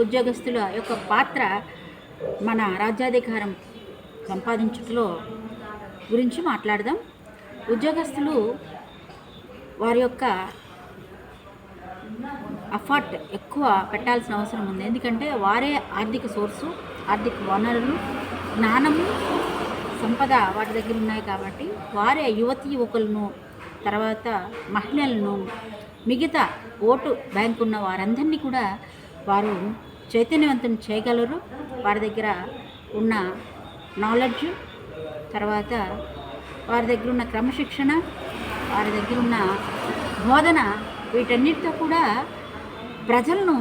ఉద్యోగస్తుల యొక్క పాత్ర మన రాజ్యాధికారం సంపాదించుటలో గురించి మాట్లాడదాం. ఉద్యోగస్తులు వారి యొక్క ఎఫర్ట్ ఎక్కువ పెట్టాల్సిన అవసరం ఉంది. ఎందుకంటే వారే ఆర్థిక సోర్సు, ఆర్థిక వనరులు, జ్ఞానము, సంపద వాటి దగ్గర ఉన్నాయి. కాబట్టి వారే యువకులను, తర్వాత మహిళలను, మిగతా ఓటు బ్యాంక్ ఉన్న వారందరినీ కూడా వారు చైతన్యవంతం చేయగలరు. వారి దగ్గర ఉన్న నాలెడ్జ్, తర్వాత వారి దగ్గర ఉన్న క్రమశిక్షణ, వారి దగ్గర ఉన్న బోధన, వీటన్నిటితో కూడా ప్రజలను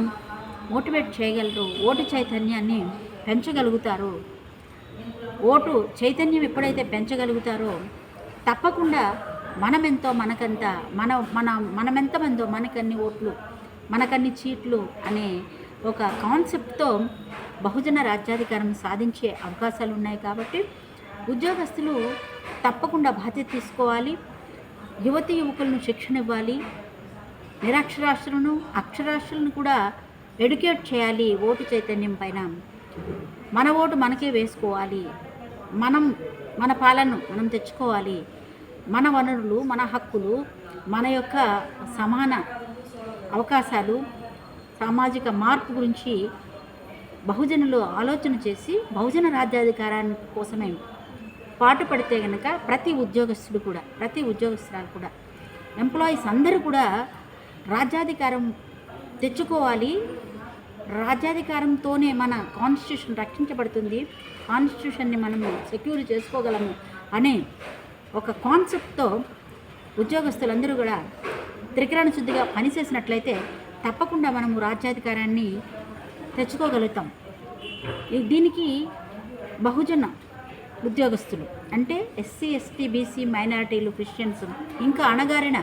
మోటివేట్ చేయగలరు. ఓటు చైతన్యాన్ని పెంచగలుగుతారు. ఓటు చైతన్యం ఎప్పుడైతే పెంచగలుగుతారో తప్పకుండా మనమెంతో మనకంత మనమెంతమందో మనకన్ని ఓట్లు, మనకన్ని సీట్లు అనే ఒక కాన్సెప్ట్తో బహుజన రాజ్యాధికారం సాధించే అవకాశాలు ఉన్నాయి. కాబట్టి ఉద్యోగస్తులు తప్పకుండా బాధ్యత తీసుకోవాలి. యువకులను శిక్షణ ఇవ్వాలి. నిరక్షరాస్యులను, అక్షరాస్యులను కూడా ఎడ్యుకేట్ చేయాలి ఓటు చైతన్యం పైన. మన ఓటు మనకే వేసుకోవాలి. మన పాలన మనం తెచ్చుకోవాలి. మన వనరులు, మన హక్కులు, మన యొక్క సమాన అవకాశాలు, సామాజిక మార్పు గురించి బహుజనులు ఆలోచన చేసి బహుజన రాజ్యాధికారాన్ని కోసమే పాటుపడితే కనుక ప్రతి ఉద్యోగస్తురాలు కూడా, ఎంప్లాయీస్ అందరూ కూడా రాజ్యాధికారం తెచ్చుకోవాలి. రాజ్యాధికారంతోనే మన కాన్స్టిట్యూషన్ రక్షించబడుతుంది, కాన్స్టిట్యూషన్ని మనము సెక్యూర్ చేసుకోగలము అనే ఒక కాన్సెప్ట్తో ఉద్యోగస్తులందరూ కూడా త్రికరణ శుద్ధిగా పనిచేసినట్లయితే తప్పకుండా మనము రాజ్యాధికారాన్ని తెచ్చుకోగలుగుతాం. దీనికి బహుజన ఉద్యోగస్తులు అంటే ఎస్సీ, ఎస్టీ, బీసీ, మైనారిటీలు, క్రిస్టియన్స్, ఇంకా అణగారిన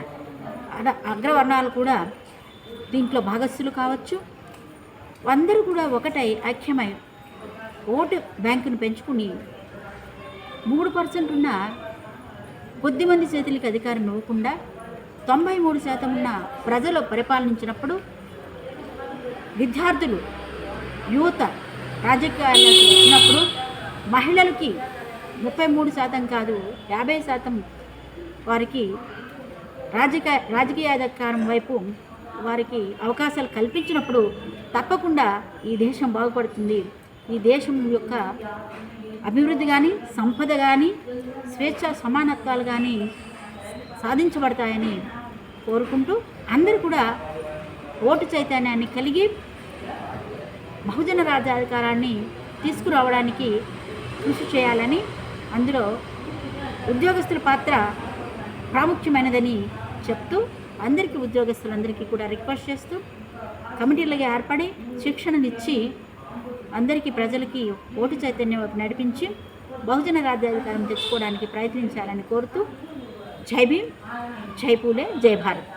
అగ్రవర్ణాలు కూడా దీంట్లో భాగస్థులు కావచ్చు. అందరూ కూడా ఒకటై ఐక్యమై ఓటు బ్యాంకును పెంచుకుని 3% ఉన్న కొద్దిమంది చేతులకి అధికారం ఇవ్వకుండా 93% ఉన్న ప్రజలు పరిపాలించినప్పుడు, విద్యార్థులు, యువత రాజకీయాలకు వచ్చినప్పుడు, మహిళలకి 33% కాదు 50% వారికి రాజకీయ అధికారం వైపు వారికి అవకాశాలు కల్పించినప్పుడు తప్పకుండా ఈ దేశం బాగుపడుతుంది. ఈ దేశం యొక్క అభివృద్ధి కానీ, సంపద కానీ, స్వేచ్ఛ, సమానత్వాలు కానీ సాధించబడతాయని కోరుకుంటూ అందరూ కూడా ఓటు చైతన్యాన్ని కలిగి బహుజన రాజ్యాధికారాన్ని తీసుకురావడానికి కృషి చేయాలని, అందులో ఉద్యోగస్తుల పాత్ర ప్రాముఖ్యమైనదని చెప్తూ ఉద్యోగస్తులందరికీ కూడా రిక్వెస్ట్ చేస్తూ కమిటీలుగా ఏర్పడి శిక్షణనిచ్చి అందరికీ, ప్రజలకి ఓటు చైతన్యం నడిపించి బహుజన రాజ్యాధికారం తెచ్చుకోవడానికి ప్రయత్నించాలని కోరుతూ జై భీమ్, జై పూలే, జై భారత్.